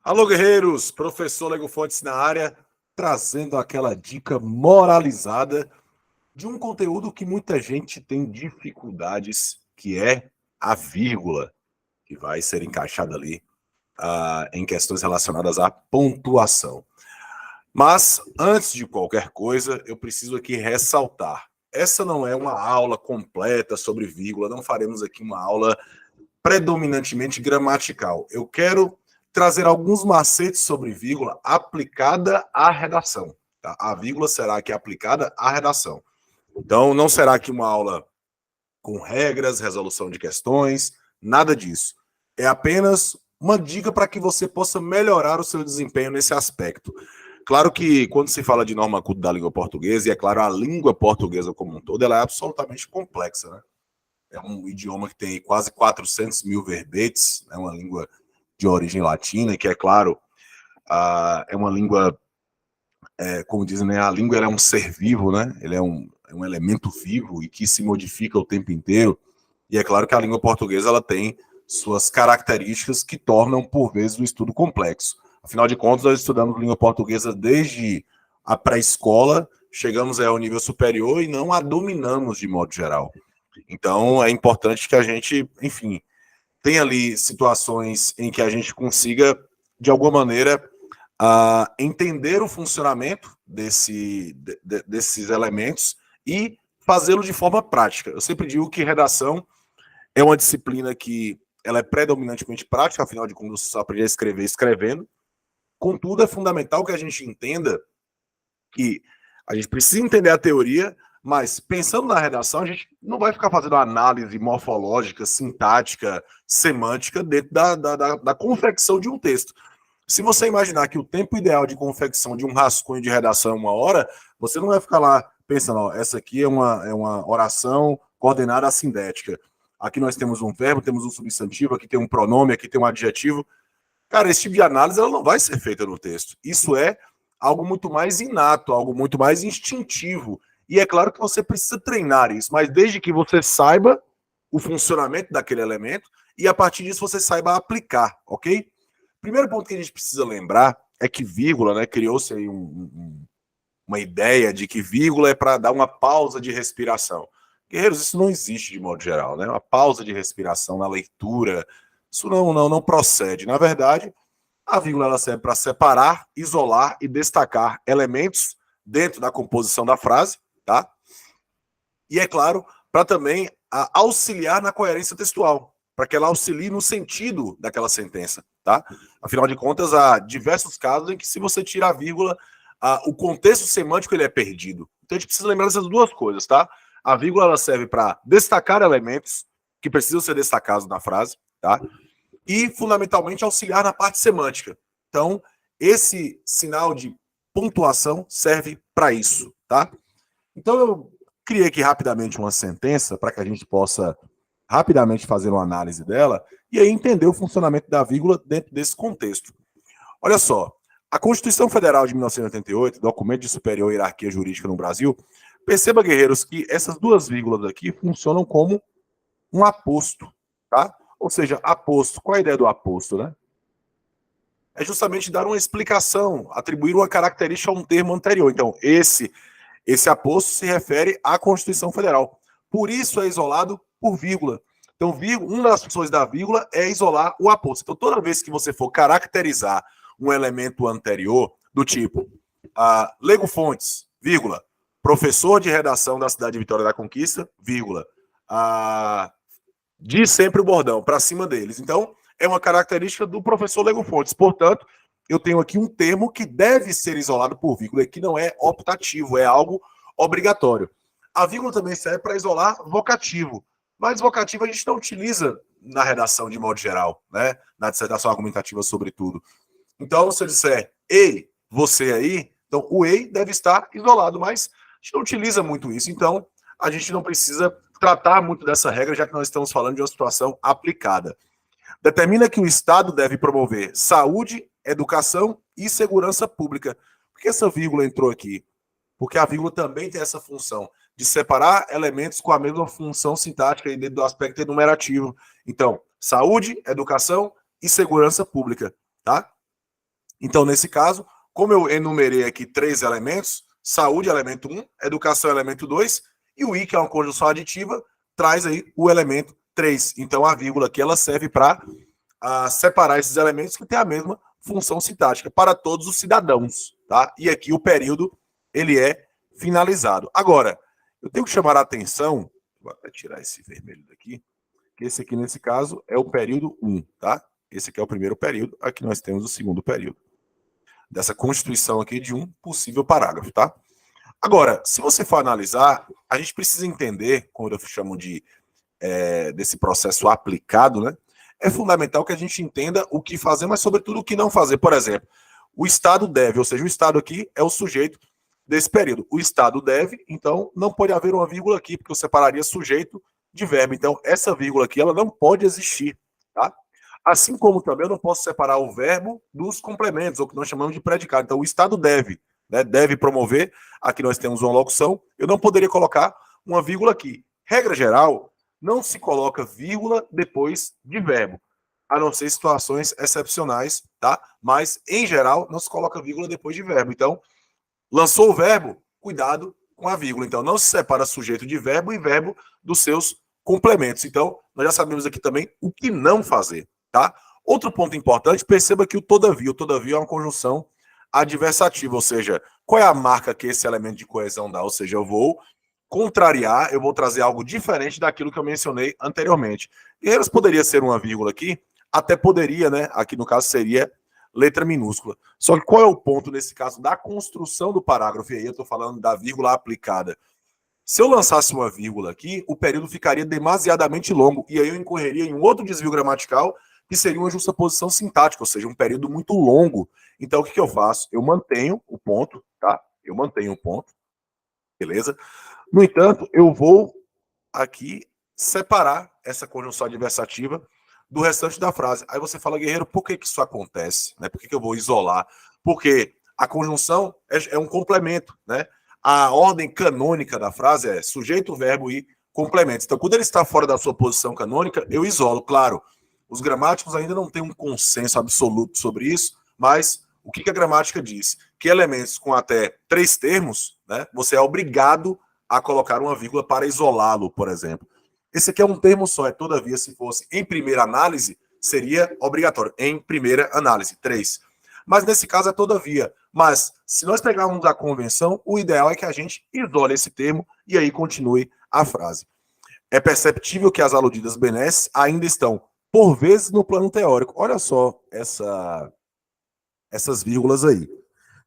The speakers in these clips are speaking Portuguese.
Alô, guerreiros! Professor Lego Fontes na área, trazendo aquela dica moralizada de um conteúdo que muita gente tem dificuldades, que é a vírgula, que vai ser encaixada ali em questões relacionadas à pontuação. Mas, antes de qualquer coisa, eu preciso aqui ressaltar. Essa não é uma aula completa sobre vírgula, não faremos aqui uma aula predominantemente gramatical. Eu quero trazer alguns macetes sobre vírgula aplicada à redação. Tá? A vírgula será aqui aplicada à redação. Então, não será aqui uma aula com regras, resolução de questões, nada disso. É apenas uma dica para que você possa melhorar o seu desempenho nesse aspecto. Claro que quando se fala de norma culta da língua portuguesa, e é claro, a língua portuguesa como um todo, ela é absolutamente complexa, né? É um idioma que tem quase 400 mil verbetes, é uma língua de origem latina, que é claro, é uma língua, como dizem, né, a língua é um ser vivo, né? Ele é um elemento vivo e que se modifica o tempo inteiro. E é claro que a língua portuguesa ela tem suas características que tornam, por vezes, o estudo complexo. Afinal de contas, nós estudamos língua portuguesa desde a pré-escola, chegamos ao nível superior e não a dominamos de modo geral. Então, é importante que a gente, enfim, tenha ali situações em que a gente consiga, de alguma maneira, entender o funcionamento desses elementos e fazê-lo de forma prática. Eu sempre digo que redação é uma disciplina que ela é predominantemente prática, afinal de contas, você só aprende a escrever escrevendo. Contudo, é fundamental que a gente entenda que a gente precisa entender a teoria, mas pensando na redação, a gente não vai ficar fazendo análise morfológica, sintática, semântica dentro da confecção de um texto. Se você imaginar que o tempo ideal de confecção de um rascunho de redação é 1 hora, você não vai ficar lá pensando, ó, essa aqui é uma oração coordenada assindética. Aqui nós temos um verbo, temos um substantivo, aqui tem um pronome, aqui tem um adjetivo. Cara, esse tipo de análise ela não vai ser feita no texto. Isso é algo muito mais inato, algo muito mais instintivo. E é claro que você precisa treinar isso, mas desde que você saiba o funcionamento daquele elemento e a partir disso você saiba aplicar, ok? Primeiro ponto que a gente precisa lembrar é que vírgula, né, criou-se aí uma ideia de que vírgula é para dar uma pausa de respiração. Guerreiros, isso não existe de modo geral, né? Uma pausa de respiração na leitura, isso não procede. Na verdade, a vírgula ela serve para separar, isolar e destacar elementos dentro da composição da frase, tá? E é claro, para também auxiliar na coerência textual, para que ela auxilie no sentido daquela sentença, tá? Afinal de contas, há diversos casos em que se você tira a vírgula, o contexto semântico ele é perdido. Então a gente precisa lembrar dessas duas coisas, tá? A vírgula ela serve para destacar elementos que precisam ser destacados na frase, tá? E, fundamentalmente, auxiliar na parte semântica. Então, esse sinal de pontuação serve para isso, tá? Então, eu criei aqui rapidamente uma sentença para que a gente possa rapidamente fazer uma análise dela e aí entender o funcionamento da vírgula dentro desse contexto. Olha só, a Constituição Federal de 1988, documento de superior hierarquia jurídica no Brasil, perceba, guerreiros, que essas duas vírgulas aqui funcionam como um aposto, tá? Ou seja, aposto. Qual a ideia do aposto, né? É justamente dar uma explicação, atribuir uma característica a um termo anterior. Então, esse aposto se refere à Constituição Federal. Por isso é isolado por vírgula. Então, uma das funções da vírgula é isolar o aposto. Então, toda vez que você for caracterizar um elemento anterior, do tipo, Lego Fontes, vírgula, professor de redação da cidade de Vitória da Conquista, vírgula, diz sempre o bordão, para cima deles. Então, é uma característica do professor Lego Fontes. Portanto, eu tenho aqui um termo que deve ser isolado por vírgula, que não é optativo, é algo obrigatório. A vírgula também serve para isolar vocativo, mas vocativo a gente não utiliza na redação de modo geral, né? Na dissertação argumentativa, sobretudo. Então, se eu disser, ei, você aí, então o ei deve estar isolado, mas a gente não utiliza muito isso, então a gente não precisa tratar muito dessa regra, já que nós estamos falando de uma situação aplicada. Determina que o Estado deve promover saúde, educação e segurança pública. Por que essa vírgula entrou aqui? Porque a vírgula também tem essa função de separar elementos com a mesma função sintática e dentro do aspecto enumerativo. Então, saúde, educação e segurança pública, tá? Então, nesse caso, como eu enumerei aqui 3 elementos, saúde, elemento 1, educação, elemento 2, e o I, que é uma conjunção aditiva, traz aí o elemento 3. Então, a vírgula aqui ela serve para separar esses elementos que têm a mesma função sintática para todos os cidadãos, tá? E aqui o período ele é finalizado. Agora, eu tenho que chamar a atenção, vou até tirar esse vermelho daqui, que esse aqui nesse caso é o período 1, tá? Esse aqui é o primeiro período, aqui nós temos o segundo período dessa constituição aqui de um possível parágrafo, tá? Agora, se você for analisar, a gente precisa entender, como eu chamo desse processo aplicado, né? É fundamental que a gente entenda o que fazer, mas sobretudo o que não fazer. Por exemplo, o Estado deve, ou seja, o Estado aqui é o sujeito desse período. O Estado deve, então não pode haver uma vírgula aqui, porque eu separaria sujeito de verbo. Então, essa vírgula aqui, ela não pode existir, tá? Assim como também eu não posso separar o verbo dos complementos, ou que nós chamamos de predicado. Então, o Estado deve, né? Deve promover. Aqui nós temos uma locução. Eu não poderia colocar uma vírgula aqui. Regra geral, não se coloca vírgula depois de verbo, a não ser situações excepcionais, tá? Mas, em geral, não se coloca vírgula depois de verbo. Então, lançou o verbo, cuidado com a vírgula. Então, não se separa sujeito de verbo e verbo dos seus complementos. Então, nós já sabemos aqui também o que não fazer, tá? Outro ponto importante, perceba que o todavia é uma conjunção adversativa, ou seja, qual é a marca que esse elemento de coesão dá? Ou seja, eu vou contrariar, eu vou trazer algo diferente daquilo que eu mencionei anteriormente. Guerreiros poderia ser uma vírgula aqui, até poderia, né? Aqui no caso seria letra minúscula. Só que qual é o ponto nesse caso da construção do parágrafo? E aí eu estou falando da vírgula aplicada. Se eu lançasse uma vírgula aqui, o período ficaria demasiadamente longo e aí eu incorreria em um outro desvio gramatical que seria uma justaposição sintática, ou seja, um período muito longo. Então o que eu faço? Eu mantenho o ponto, tá? Eu mantenho o ponto, beleza? No entanto, eu vou aqui separar essa conjunção adversativa do restante da frase. Aí você fala, Guerreiro, por que isso acontece? Né? Por que eu vou isolar? Porque a conjunção é um complemento, né? A ordem canônica da frase é sujeito, verbo e complemento. Então, quando ele está fora da sua posição canônica, eu isolo. Claro, os gramáticos ainda não têm um consenso absoluto sobre isso, mas o que a gramática diz? Que elementos com até 3 termos, né, você é obrigado a colocar uma vírgula para isolá-lo, por exemplo. Esse aqui é um termo só, é todavia, se fosse em primeira análise, seria obrigatório. Em primeira análise, 3. Mas nesse caso é todavia. Mas se nós pegarmos a convenção, o ideal é que a gente isole esse termo e aí continue a frase. É perceptível que as aludidas benesses ainda estão, por vezes, no plano teórico. Olha só essas vírgulas aí.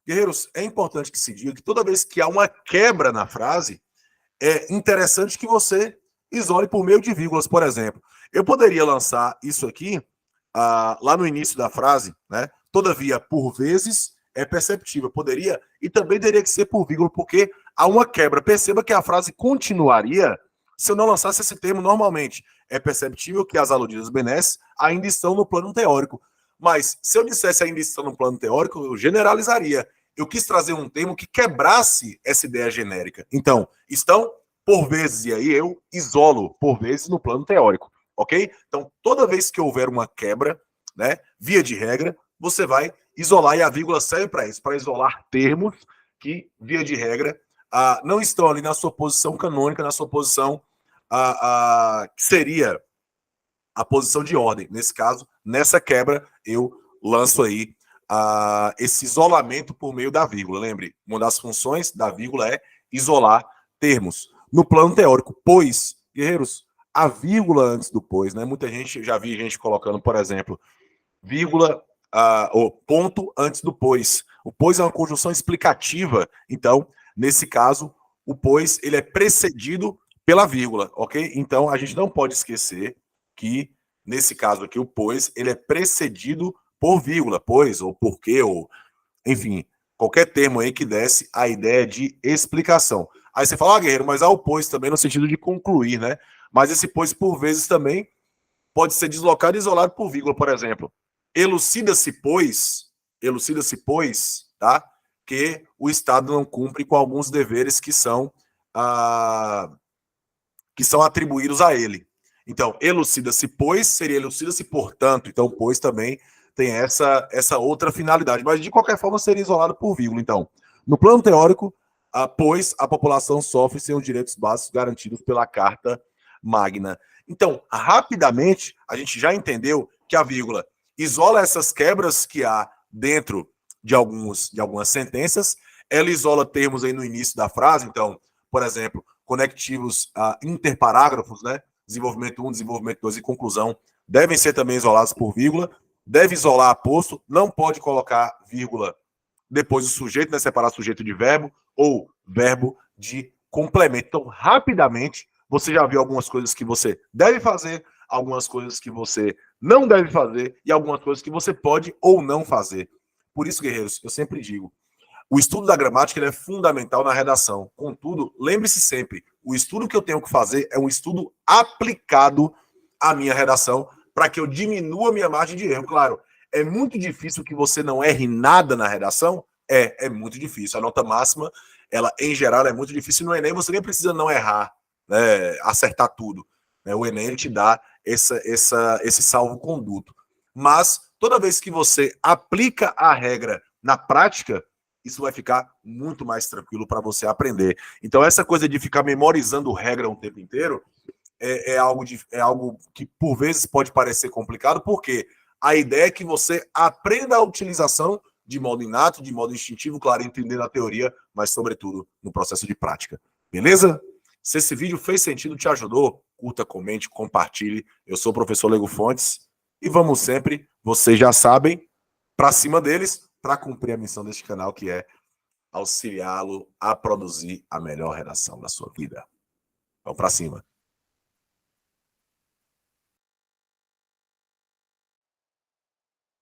Guerreiros, é importante que se diga que toda vez que há uma quebra na frase, é interessante que você isole por meio de vírgulas, por exemplo. Eu poderia lançar isso aqui lá no início da frase, né? Todavia, por vezes, é perceptível. Poderia, e também teria que ser por vírgula, porque há uma quebra. Perceba que a frase continuaria se eu não lançasse esse termo normalmente. É perceptível que as aludidas benesses ainda estão no plano teórico. Mas se eu dissesse ainda estão no plano teórico, eu generalizaria. Eu quis trazer um termo que quebrasse essa ideia genérica. Então, estão por vezes, e aí eu isolo por vezes no plano teórico, ok? Então, toda vez que houver uma quebra, né, via de regra, você vai isolar, e a vírgula serve para isso, para isolar termos que, via de regra, não estão ali na sua posição canônica, na sua posição que seria a posição de ordem. Nesse caso, nessa quebra, eu lanço aí esse isolamento por meio da vírgula. Lembre, uma das funções da vírgula é isolar termos. No plano teórico, pois, guerreiros, a vírgula antes do pois, né? Muita gente, já vi gente colocando, por exemplo, vírgula ou ponto antes do pois. O pois é uma conjunção explicativa, então, nesse caso, o pois ele é precedido pela vírgula, ok? Então, a gente não pode esquecer que, nesse caso aqui, o pois, ele é precedido por vírgula, pois, ou porquê, ou, enfim, qualquer termo aí que desse a ideia de explicação. Aí você fala, Guerreiro, mas há o pois também no sentido de concluir, né? Mas esse pois, por vezes, também pode ser deslocado e isolado por vírgula, por exemplo. Elucida-se, pois, tá? Que o Estado não cumpre com alguns deveres que são atribuídos a ele. Então, elucida-se, pois, seria elucida-se, portanto. Então, pois também tem essa outra finalidade. Mas, de qualquer forma, seria isolado por vírgula. Então, no plano teórico, pois a população sofre sem os direitos básicos garantidos pela Carta Magna. Então, rapidamente, a gente já entendeu que a vírgula isola essas quebras que há dentro de algumas sentenças, ela isola termos aí no início da frase, então, por exemplo, conectivos interparágrafos, né? Desenvolvimento 1, desenvolvimento 2 e conclusão, devem ser também isolados por vírgula, deve isolar aposto, não pode colocar vírgula depois do sujeito, né? Separar sujeito de verbo ou verbo de complemento. Então, rapidamente, você já viu algumas coisas que você deve fazer, algumas coisas que você não deve fazer e algumas coisas que você pode ou não fazer. Por isso, guerreiros, eu sempre digo, o estudo da gramática ele é fundamental na redação. Contudo, lembre-se sempre, o estudo que eu tenho que fazer é um estudo aplicado à minha redação para que eu diminua a minha margem de erro. Claro, é muito difícil que você não erre nada na redação? É muito difícil. A nota máxima, ela em geral é muito difícil. No Enem você nem precisa não errar, né, acertar tudo. Né? O Enem ele te dá esse salvo-conduto. Mas toda vez que você aplica a regra na prática, isso vai ficar muito mais tranquilo para você aprender. Então, essa coisa de ficar memorizando regra o tempo inteiro é algo que, por vezes, pode parecer complicado, porque a ideia é que você aprenda a utilização de modo inato, de modo instintivo, claro, entendendo a teoria, mas, sobretudo, no processo de prática. Beleza? Se esse vídeo fez sentido, te ajudou, curta, comente, compartilhe. Eu sou o professor Lego Fontes e vamos sempre, vocês já sabem, para cima deles, para cumprir a missão deste canal, que é auxiliá-lo a produzir a melhor redação da sua vida. Vamos para cima.